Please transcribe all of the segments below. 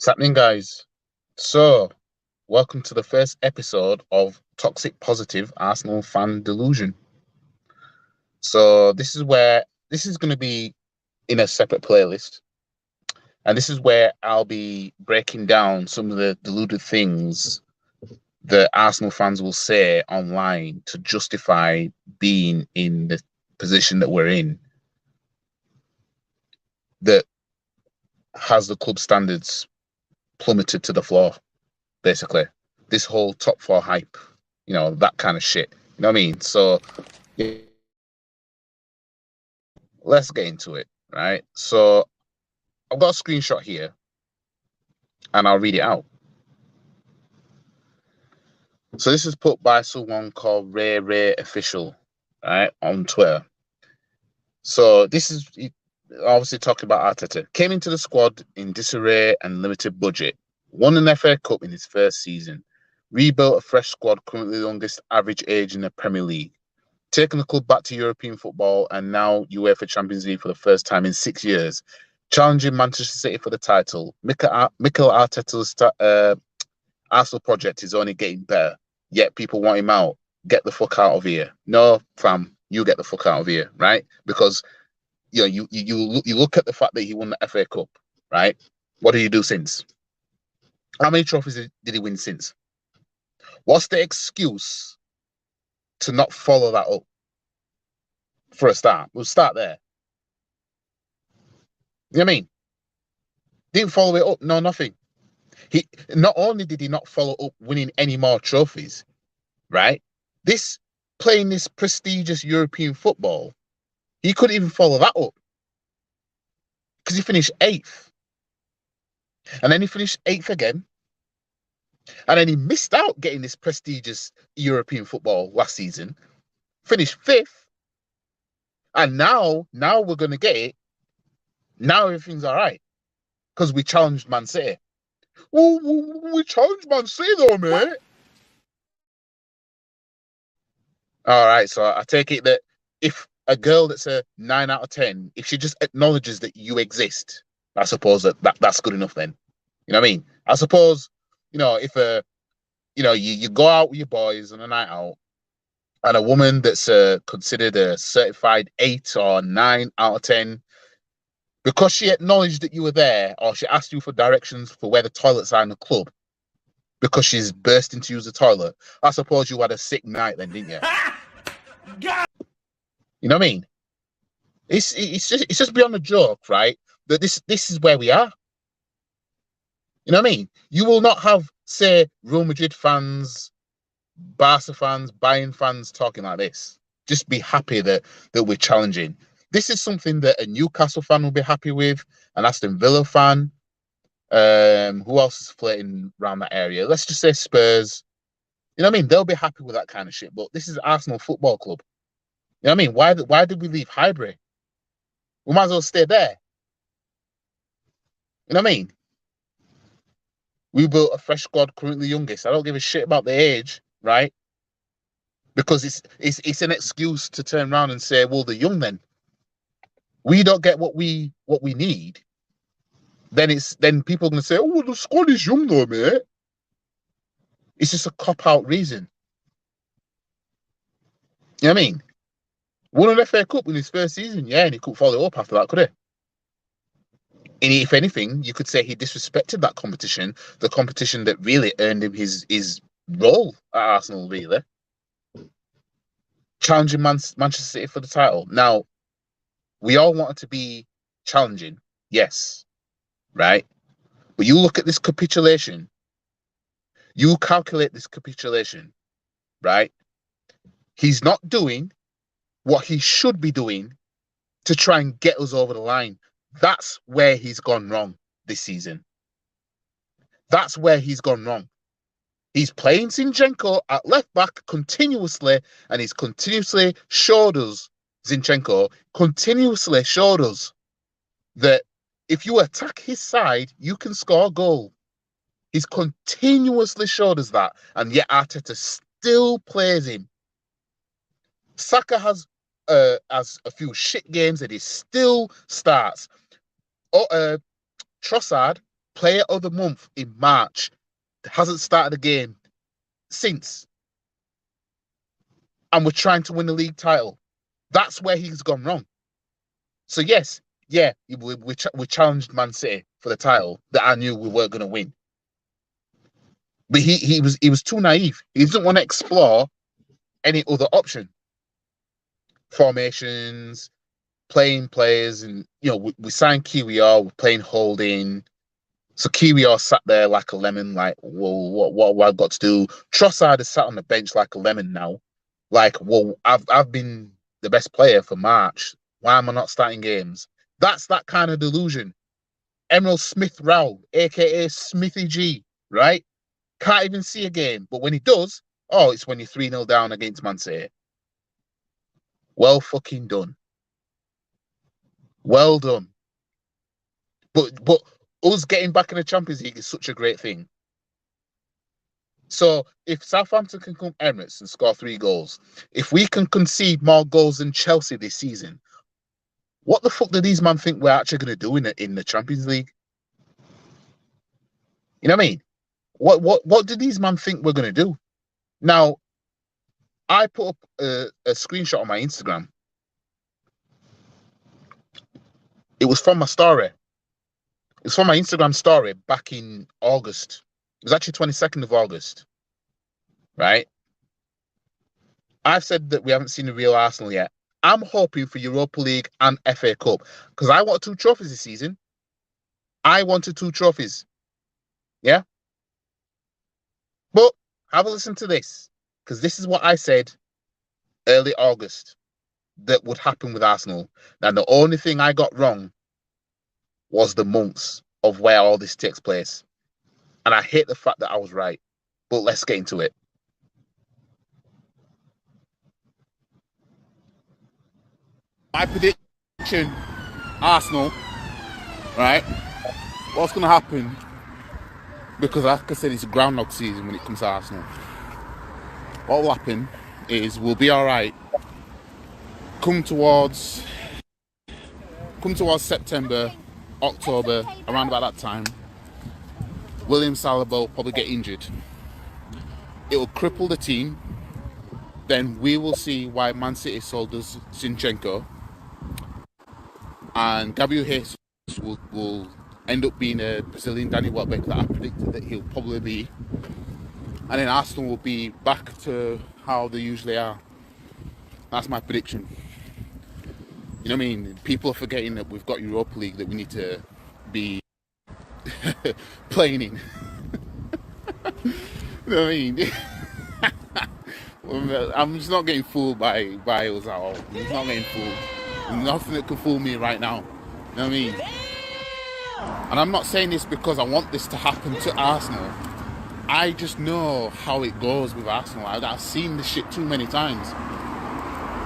What's happening, guys? So, welcome to the first episode of Toxic Positive Arsenal Fan Delusion. So, this is going to be in a separate playlist, and this is where I'll be breaking down some of the deluded things that Arsenal fans will say online to justify being in the position that we're in, that has the club standards plummeted to the floor, basically. This whole top four hype, that kind of shit. You know what I mean? So yeah, let's get into it, right? So I've got a screenshot here and I'll read it out. So this is put by someone called Ray Official, right, on Twitter. So this is obviously talking about Arteta. Came into the squad in disarray and limited budget. Won an FA Cup in his first season. Rebuilt a fresh squad, currently the youngest average age in the Premier League. Taken the club back to European football and now UEFA Champions League for the first time in 6 years. Challenging Manchester City for the title. Mikel Arteta's Arsenal project is only getting better, yet people want him out. Get the fuck out of here. No, fam, you get the fuck out of here, right? Because you look at the fact that he won the FA Cup, right? What did he do since? How many trophies did he win since? What's the excuse to not follow that up? For a start, we'll start there. You know what I mean? Didn't follow it up, no, nothing. He not only did he not follow up winning any more trophies, right? Playing this prestigious European football, he couldn't even follow that up because he finished 8th, and then he finished 8th again, and then he missed out getting this prestigious European football last season. Finished 5th, and now we're gonna get it. Now everything's all right because we challenged Man City. Well, we challenged Man City though, mate. All right, so I take it that if a girl that's a 9 out of 10, if she just acknowledges that you exist, I suppose that's good enough then. You know what I mean? I suppose, if you go out with your boys on a night out and a woman that's considered a certified 8 or 9 out of 10, because she acknowledged that you were there or she asked you for directions for where the toilets are in the club because she's bursting to use the toilet, I suppose you had a sick night then, didn't you? You know what I mean? It's just beyond a joke, right? That this is where we are. You know what I mean? You will not have, say, Real Madrid fans, Barca fans, Bayern fans talking like this. Just be happy that we're challenging. This is something that a Newcastle fan will be happy with, an Aston Villa fan. Who else is flirting around that area? Let's just say Spurs. You know what I mean? They'll be happy with that kind of shit. But this is Arsenal Football Club. You know what I mean? Why did we leave Highbury? We might as well stay there. You know what I mean? We built a fresh squad, currently youngest. I don't give a shit about the age, right? Because it's an excuse to turn around and say, well, the young then. We don't get what we need. Then people are gonna say, oh, well, the squad is young though, mate. It's just a cop-out reason. You know what I mean? Won an FA Cup in his first season, yeah, and he couldn't follow up after that, could he? And if anything, you could say he disrespected that competition, the competition that really earned him his role at Arsenal, really. Challenging Manchester City for the title. Now, we all wanted to be challenging, yes, right? But you look at this capitulation, you calculate this capitulation, right? He's not doing what he should be doing to try and get us over the line. That's where he's gone wrong this season. That's where he's gone wrong. He's playing Zinchenko at left back continuously, and he's continuously showed us, Zinchenko continuously showed us that if you attack his side, you can score a goal. He's continuously showed us that, and yet Arteta still plays him. Saka has a few shit games and he still starts. Trossard player of the month in March, hasn't started a game since, and we're trying to win the league title. That's where he's gone wrong. So yes, yeah, we challenged Man City for the title that I knew we weren't going to win. But he was too naive. He didn't want to explore any other option. Formations, playing players, and we signed QER, we're playing holding. So QER sat there like a lemon, like, well, what have I got to do? Trossard has sat on the bench like a lemon now. Like, well, I've been the best player for March. Why am I not starting games? That's that kind of delusion. Emerald Smith Rowell, aka Smithy G, right? Can't even see a game, but when he does, it's when you're 3-0 down against Man City. Well fucking done. Well done. But us getting back in the Champions League is such a great thing. So if Southampton can come Emirates and score 3 goals, if we can concede more goals than Chelsea this season, what the fuck do these men think we're actually going to do in the Champions League? You know what I mean? What do these men think we're going to do? Now, I put up a screenshot on my Instagram. It was from my story. It's from my Instagram story back in August. It was actually 22nd of August, right? I've said that we haven't seen the real Arsenal yet. I'm hoping for Europa League and FA Cup because I want 2 trophies this season. I wanted 2 trophies. Yeah? But have a listen to this, because this is what I said early August that would happen with Arsenal. Now, the only thing I got wrong was the months of where all this takes place. And I hate the fact that I was right. But let's get into it. My prediction, Arsenal, right? What's going to happen? Because like I said, it's a groundhog season when it comes to Arsenal. What will happen is we'll be all right. Come towards September, October, around about that time, William Saliba will probably get injured. It will cripple the team. Then we will see why Man City sold us Zinchenko. And Gabriel Jesus will end up being a Brazilian Danny Welbeck that I predicted that he'll probably be. And then Arsenal will be back to how they usually are. That's my prediction. You know what I mean? People are forgetting that we've got Europa League that we need to be playing in. You know what I mean? I'm just not getting fooled by us at all. I'm just not getting fooled. There's nothing that can fool me right now. You know what I mean? And I'm not saying this because I want this to happen to Arsenal. I just know how it goes with Arsenal. I've seen this shit too many times.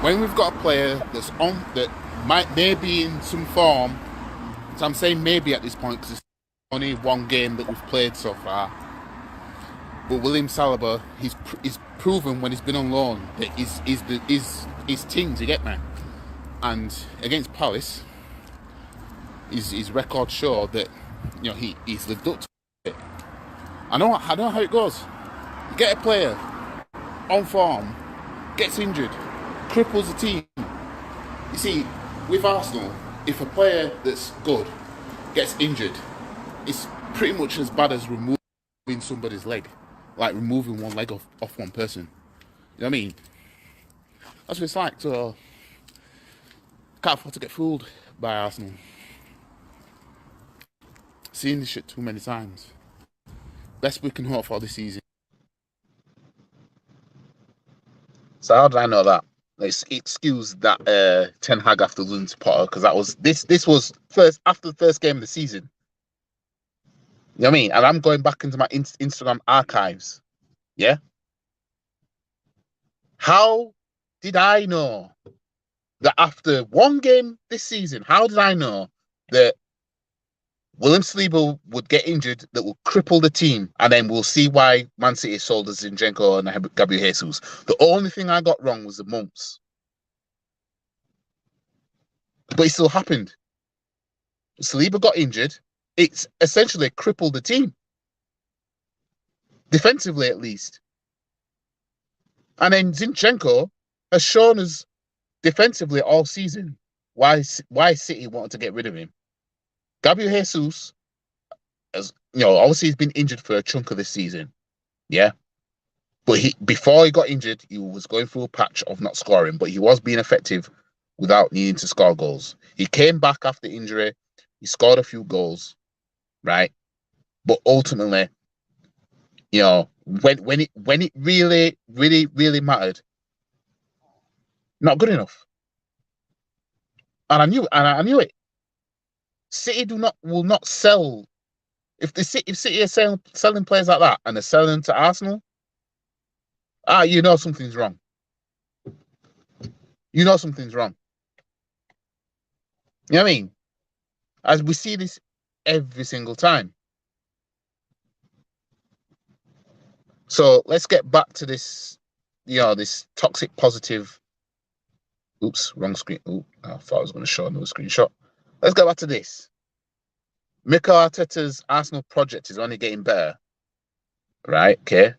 When we've got a player that's on that may be in some form, so I'm saying maybe at this point because it's only one game that we've played so far. But William Saliba, he's proven when he's been on loan that his things, you get me? And against Palace, his record show that he's lived up to it. I know how it goes. You get a player on form, gets injured, cripples the team. You see, with Arsenal, if a player that's good gets injured, it's pretty much as bad as removing somebody's leg, like removing one leg off one person. You know what I mean? That's what it's like. So can't afford to get fooled by Arsenal. Seen this shit too many times. Best we can hope for this season. So how did I know that? Excuse that Ten Hag after losing to Potter, because this was first after the first game of the season. You know what I mean? And I'm going back into my Instagram archives. Yeah. How did I know that after one game this season, how did I know that William Saliba would get injured that will cripple the team, and then we'll see why Man City sold us Zinchenko and Gabriel Jesus? The only thing I got wrong was the months. But it still happened. Saliba got injured. it's essentially crippled the team, defensively at least. And then Zinchenko has shown us defensively all season why City wanted to get rid of him. Gabriel Jesus, as you know, obviously he's been injured for a chunk of this season. Yeah. But before he got injured, he was going through a patch of not scoring, but he was being effective without needing to score goals. He came back after injury, he scored a few goals, right? But ultimately, you know, when it really mattered, not good enough. And I knew it. City will not sell if City are selling players like that and they're selling them to Arsenal. You know something's wrong. You know something's wrong. You know what I mean? As we see this every single time. So let's get back to this, this toxic positive. Oops, wrong screen. Ooh, I thought I was going to show another screenshot. Let's go back to this. Mikel Arteta's Arsenal project is only getting better. Right? Okay.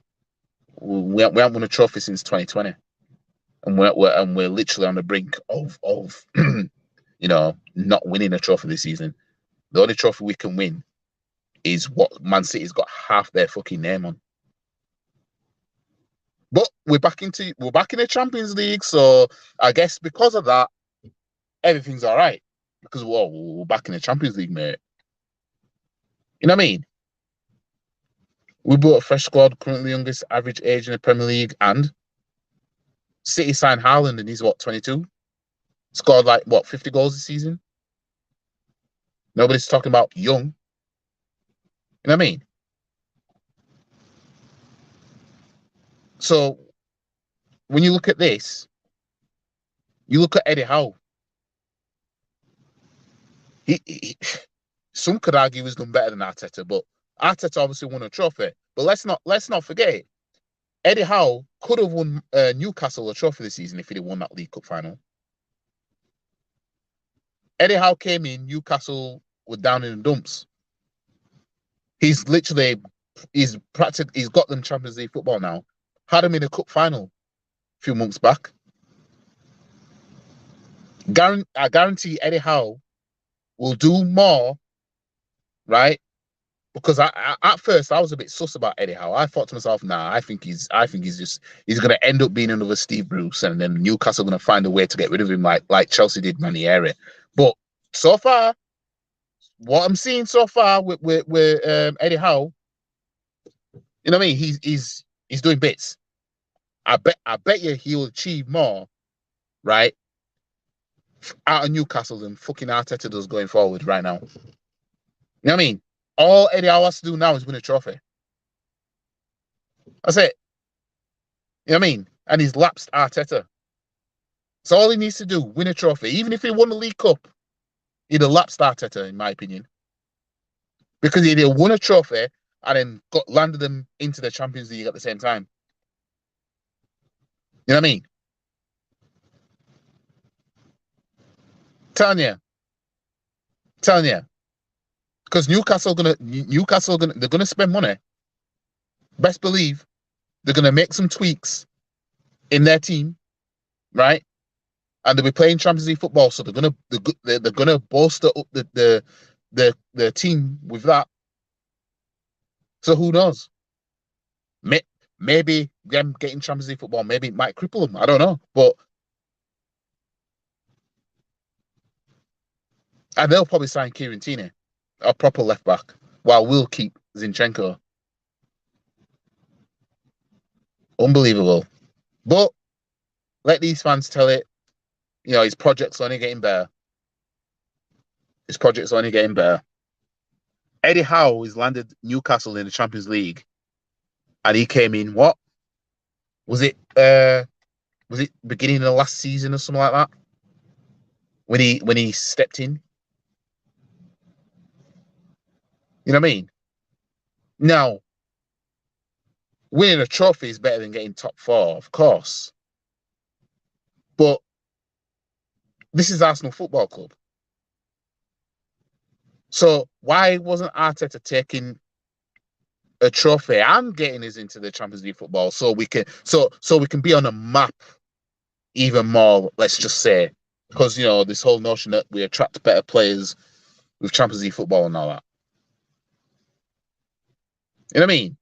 We haven't won a trophy since 2020. And we're literally on the brink of not winning a trophy this season. The only trophy we can win is what Man City's got half their fucking name on. But we're back in the Champions League, so I guess because of that, everything's all right. Because we're back in the Champions League, mate. You know what I mean? We brought a fresh squad, currently youngest average age in the Premier League, and City signed Haaland, and he's 22? Scored 50 goals this season? Nobody's talking about young. You know what I mean? So when you look at this, you look at Eddie Howe. Some could argue he's done better than Arteta, but Arteta obviously won a trophy. But let's not forget, Eddie Howe could have won Newcastle a trophy this season if he'd won that League Cup final. Eddie Howe came in, Newcastle were down in the dumps. He's got them Champions League football now. Had him in a cup final a few months back. I guarantee Eddie Howe will do more, right? Because at first I was a bit sus about Eddie Howe. I thought to myself, nah, I think he's gonna end up being another Steve Bruce, and then Newcastle gonna find a way to get rid of him like Chelsea did Ranieri. But so far, what I'm seeing so far with Eddie Howe, you know what I mean? He's doing bits. I bet you he'll achieve more, right, out of Newcastle than fucking Arteta does going forward right now. You know what I mean? All Eddie Howe has to do now is win a trophy. That's it. You know what I mean? And he's lapsed Arteta. So all he needs to do, win a trophy. Even if he won the League Cup, he'd have lapsed Arteta, in my opinion. Because he'd have won a trophy and then landed them into the Champions League at the same time. You know what I mean? Telling you. Because Newcastle they're gonna spend money. Best believe they're gonna make some tweaks in their team, right? And they'll be playing Champions League football, so they're gonna bolster up the team with that. So who knows? Maybe them getting Champions League football, maybe it might cripple them. I don't know, and they'll probably sign Kieran Tierney, a proper left back, while we'll keep Zinchenko. Unbelievable. But let these fans tell it. You know, his project's only getting better. Eddie Howe has landed Newcastle in the Champions League, and he came in what? Was it beginning of the last season or something like that? When he stepped in? You know what I mean? Now, winning a trophy is better than getting top 4, of course. But this is Arsenal Football Club. So why wasn't Arteta taking a trophy and getting us into the Champions League football so we can be on a map even more, let's just say, because this whole notion that we attract better players with Champions League football and all that. You know what I mean?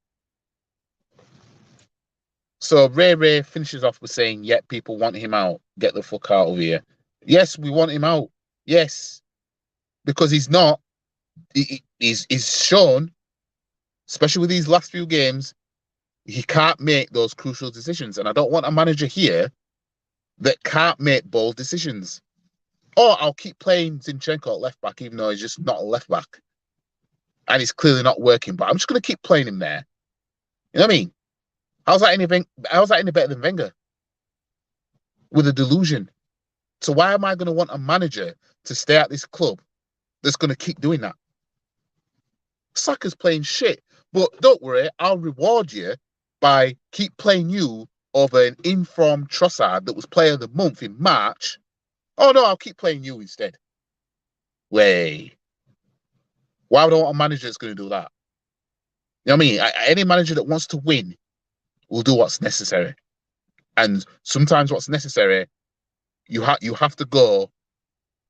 So Ray finishes off with saying, "Yet people want him out. Get the fuck out of here." Yes, we want him out. Yes, because he's not. He's shown, especially with these last few games, he can't make those crucial decisions. And I don't want a manager here that can't make bold decisions. Or I'll keep playing Zinchenko at left back, even though he's just not a left back. And it's clearly not working, but I'm just going to keep playing him there. You know what I mean? How's that any better than Wenger? With a delusion. So why am I going to want a manager to stay at this club that's going to keep doing that? Saka's playing shit. But don't worry, I'll reward you by keep playing you over an informed Trossard that was player of the month in March. Oh no, I'll keep playing you instead. Way. Why would I want a manager that's going to do that? You know what I mean? Any manager that wants to win will do what's necessary. And sometimes what's necessary, you have to go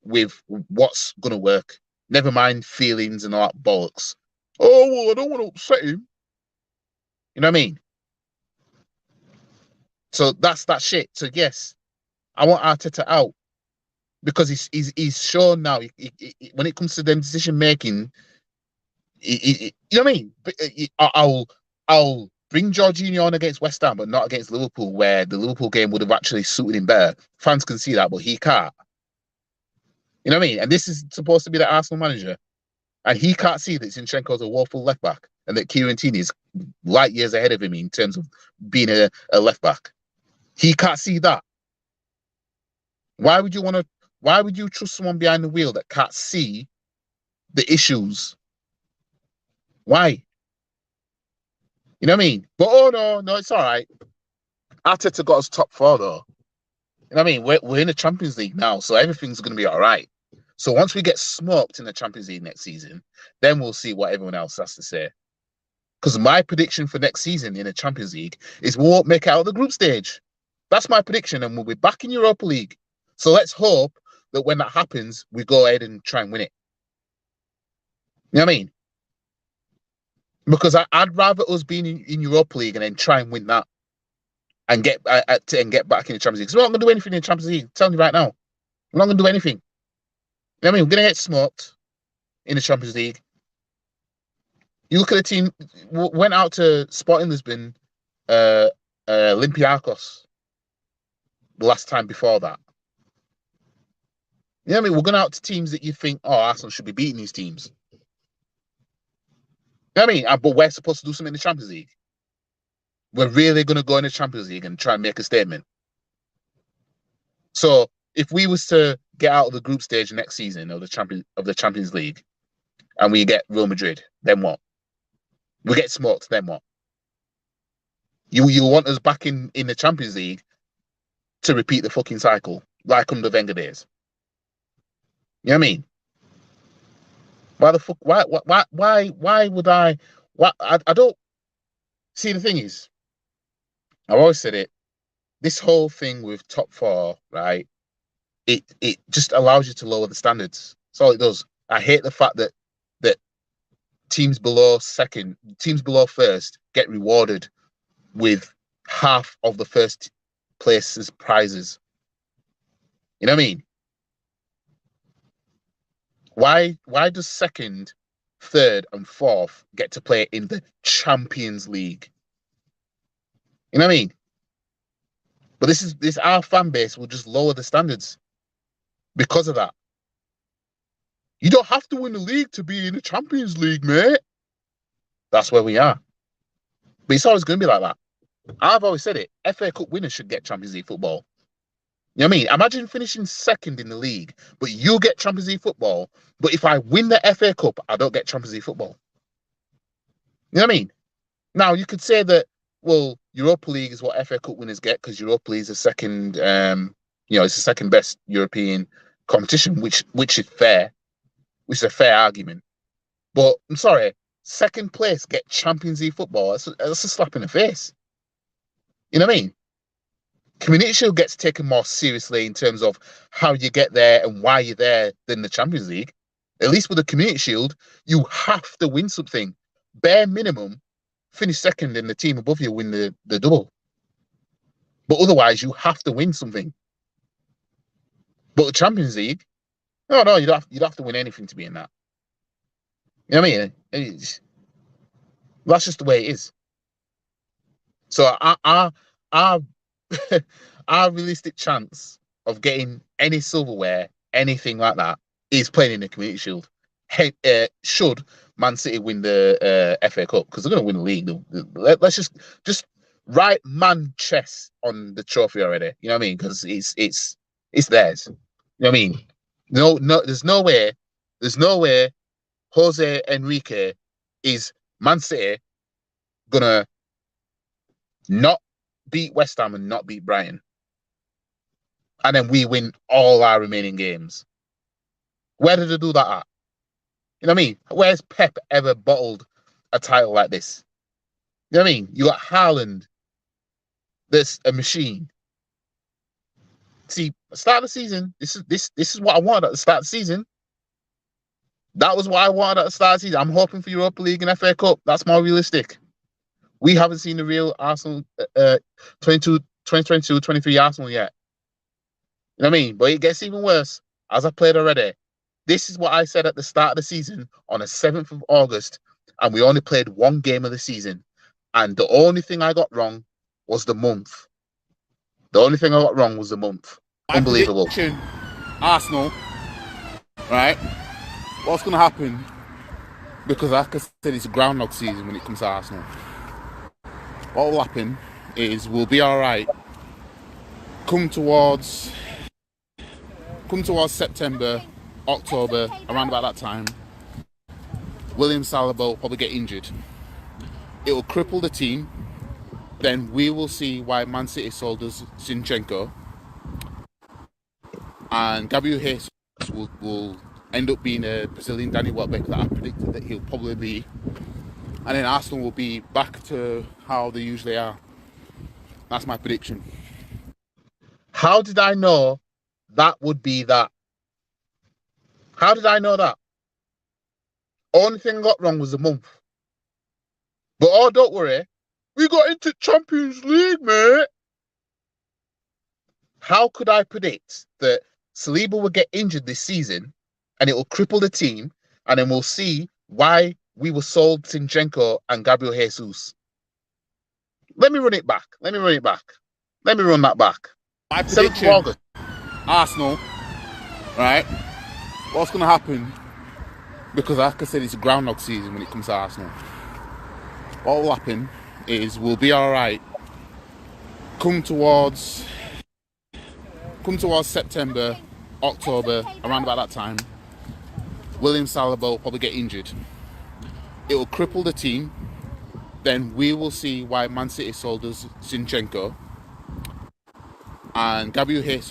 with what's going to work. Never mind feelings and all that bollocks. Oh, well, I don't want to upset him. You know what I mean? So that's that shit. So yes, I want Arteta out because he's shown now. When it comes to them decision making, you know what I mean? I'll bring Jorginho on against West Ham, but not against Liverpool, where the Liverpool game would have actually suited him better. Fans can see that, but he can't. You know what I mean? And this is supposed to be the Arsenal manager, and he can't see that Zinchenko's a woeful left back, and that Kieran Tierney is light years ahead of him in terms of being a left back. He can't see that. Why would you trust someone behind the wheel that can't see the issues? Why? You know what I mean? But oh no, it's all right. Arteta got us top four though. You know what I mean? We're in the Champions League now, so everything's going to be all right. So once we get smoked in the Champions League next season, then we'll see what everyone else has to say. Because my prediction for next season in the Champions League is we won't make it out of the group stage. That's my prediction, and we'll be back in Europa League. So let's hope that when that happens, we go ahead and try and win it. You know what I mean? Because I'd rather us being in Europa League and then try and win that and get back in the Champions League. Because we're not going to do anything in the Champions League. I'm telling you right now. We're not going to do anything. You know what I mean? We're going to get smoked in the Champions League. You look at the team, went out to Sporting Lisbon, Olympiacos, the last time before that. You know what I mean? We're going out to teams that you think, oh, Arsenal should be beating these teams. You know what I mean? But we're supposed to do something in the Champions League. We're really going to go in the Champions League and try and make a statement. So if we was to get out of the group stage next season of the Champions League and we get Real Madrid, then what? We get smoked, then what? You want us back in the Champions League to repeat the fucking cycle, like under Wenger days. You know what I mean? Why the fuck? Why would I? I don't see. The thing is, I've always said it. This whole thing with top four, right? It just allows you to lower the standards. That's all it does. I hate the fact that teams below first get rewarded with half of the first place's prizes. You know what I mean? Why does second, third, and fourth get to play in the Champions League? You know what I mean? But this our fan base will just lower the standards because of that. You don't have to win the league to be in the Champions League, mate. That's where we are. But it's always going to be like that. I've always said it. FA Cup winners should get Champions League football. You know what I mean? Imagine finishing second in the league, but you get Champions League football. But if I win the FA Cup, I don't get Champions League football. You know what I mean? Now, you could say that, well, Europa League is what FA Cup winners get because Europa League is the second, it's the second best European competition, which is fair, which is a fair argument. But I'm sorry, second place get Champions League football. That's a slap in the face. You know what I mean? Community Shield gets taken more seriously in terms of how you get there and why you're there than the Champions League. At least with the Community Shield, you have to win something. Bare minimum, finish second and the team above you win the double. But otherwise, you have to win something. But the Champions League, no, you'd have to win anything to be in that. You know what I mean? That's just the way it is. So our our realistic chance of getting any silverware, anything like that, is playing in the Community Shield. Should Man City win the FA Cup, because they're going to win the league. Let's just write man chess on the trophy already. You know what I mean? Because it's theirs. You know what I mean? No, there's no way Jose Enrique is Man City gonna not beat West Ham and not beat Brighton, and then we win all our remaining games. Where did they do that at? You know what I mean? Where's Pep ever bottled a title like this? You know what I mean? You got Haaland, that's a machine. See, start of the season, this is what I wanted at the start of the season. That was what I wanted at the start of the season. I'm hoping for Europa League and FA Cup. That's more realistic. We haven't seen the real Arsenal 2022-23 Arsenal yet. You know what I mean? But it gets even worse. As I played already, this is what I said at the start of the season on the 7th of August, and we only played one game of the season. And the only thing I got wrong was the month. The only thing I got wrong was the month. Unbelievable. Prediction, Arsenal, right? What's going to happen? Because like I said, it's a groundhog season when it comes to Arsenal. What will happen is we'll be all right. Come towards September, October, around about that time, William Saliba will probably get injured. It will cripple the team. Then we will see why Man City sold us Zinchenko. And Gabriel Jesus will end up being a Brazilian Danny Welbeck that I predicted that he'll probably be. And then Arsenal will be back to how they usually are. That's my prediction. How did I know that would be that? How did I know that? Only thing I got wrong was the month. But oh, don't worry. We got into Champions League, mate. How could I predict that Saliba will get injured this season and it will cripple the team, and then we'll see why we were sold Zinchenko and Gabriel Jesus? Let me run it back. Let me run that back. My prediction, Arsenal, right? What's going to happen? Because like I said, it's a groundhog season when it comes to Arsenal. What will happen is we'll be all right. Come towards September, October, around about that time, William Saliba will probably get injured. It will cripple the team. Then we will see why Man City sold us Zinchenko. And Gabriel Jesus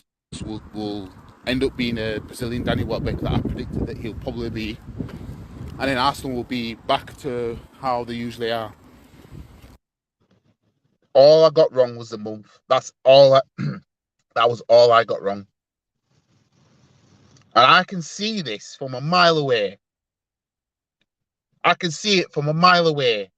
will end up being a Brazilian Danny Welbeck that I predicted that he'll probably be. And then Arsenal will be back to how they usually are. All I got wrong was the month. That's all. That was all I got wrong. And I can see this from a mile away. I can see it from a mile away.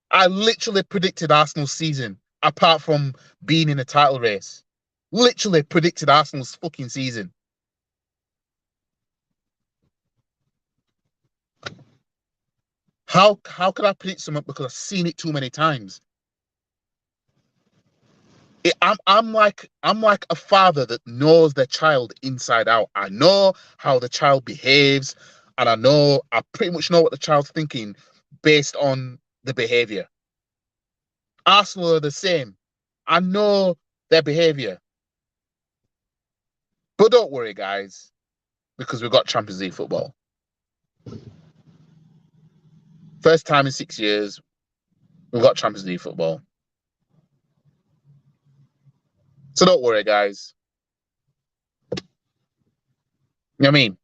I literally predicted Arsenal's season, apart from being in a title race. Literally predicted Arsenal's fucking season. How could I predict something? Because I've seen it too many times. I'm like a father that knows their child inside out. I know how the child behaves, and I pretty much know what the child's thinking based on the behavior. Arsenal are the same. I know their behavior. But don't worry, guys, because we've got Champions League football. First time in 6 years, we've got Champions League football. So don't worry, guys. You know what I mean?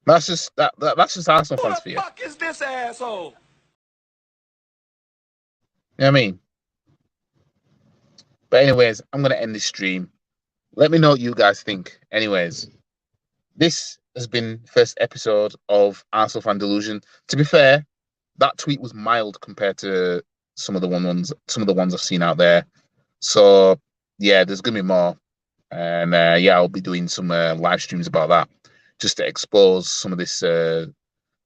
That's just Arsenal Who fans the for you. fuck is this asshole? You know what I mean? But anyways, I'm gonna end this stream. Let me know what you guys think. Anyways, this has been first episode of Arsenal Fan Delusion. To be fair, that tweet was mild compared to some of the ones I've seen out there. So yeah, there's gonna be more, and yeah, I'll be doing some live streams about that, just to expose some of this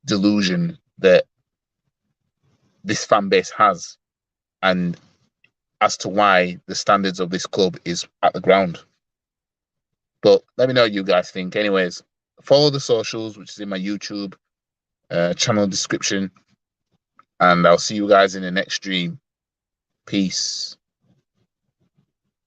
delusion that this fan base has, and as to why the standards of this club is at the ground. But let me know what you guys think. Anyways, follow the socials, which is in my YouTube channel description, and I'll see you guys in the next stream. Peace.